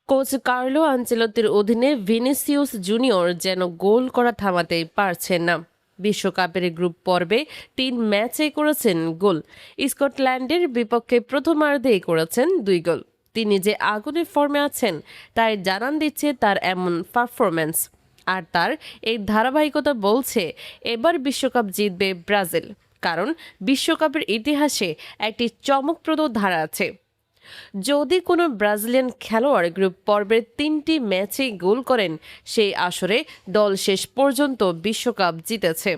Coach Carlo আনচেলত্তির অধীনে Vinicius junior যেন গোল করা থামাতেই পারছেন না। বিশ্বকাপের গ্রুপ পর্বে 3 ম্যাচে করেছেন গোল। স্কটল্যান্ডের বিপক্ষে প্রথমার্ধেই করেছেন 2 গোল। তিনি যে আগুনের ফর্মে আছেন তাই জানান দিচ্ছে তার এমন পারফরম্যান্স। আর তার এই ধারাবাহিকতা বলছে এবার বিশ্বকাপ জিতবে ব্রাজিল, কারণ বিশ্বকাপের ইতিহাসে একটি চমকপ্রদ ধারা আছে। যদি কোনো ব্রাজিলিয়ান খেলোয়াড় গ্রুপ পর্বের 3টি ম্যাচেই গোল করেন, সেই আসরে দল শেষ পর্যন্ত বিশ্বকাপ জিতেছে।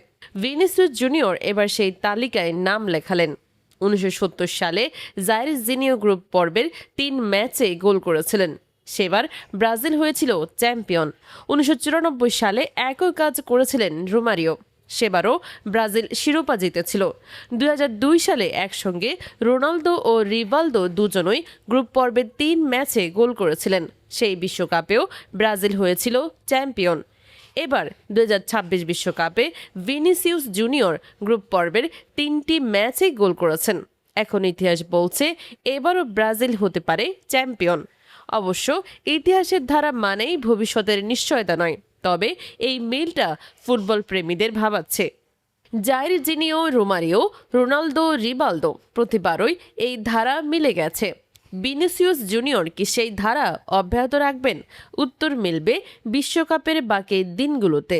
ভিনিসিয়াস জুনিয়র এবার সেই তালিকায় নাম লেখালেন। 1970 সালে জাইর জিনিও গ্রুপ পর্বের 3 ম্যাচে গোল করেছিলেন। সেবার ব্রাজিল হয়েছিল চ্যাম্পিয়ন। 1994 সালে একই কাজ করেছিলেন রোমারিও। সেবারও ব্রাজিল শিরোপা জিতেছিল। 2002 সালে একসঙ্গে রোনালদো ও রিভালদো দুজনই গ্রুপ পর্বের 3 ম্যাচে গোল করেছিলেন। সেই বিশ্বকাপেও ব্রাজিল হয়েছিল চ্যাম্পিয়ন। এবার 2026 বিশ্বকাপে ভিনিসিয়াস জুনিয়র গ্রুপ পর্বের 3টি ম্যাচে গোল করেছেন। এখন ইতিহাস বলছে এবারও ব্রাজিল হতে পারে চ্যাম্পিয়ন। অবশ্য ইতিহাসের ধারা মানেই ভবিষ্যতের নিশ্চয়তা নয়, তবে এই মিলটা ফুটবল প্রেমীদের ভাবাচ্ছে। জাইর জিনিও, রোমারিও, রোনালদো, রিভালদো প্রতিবারই এই ধারা মিলে গেছে। ভিনিসিয়াস জুনিয়র কি সেই ধারা অব্যাহত রাখবেন? উত্তর মিলবে বিশ্বকাপের বাকি দিনগুলোতে।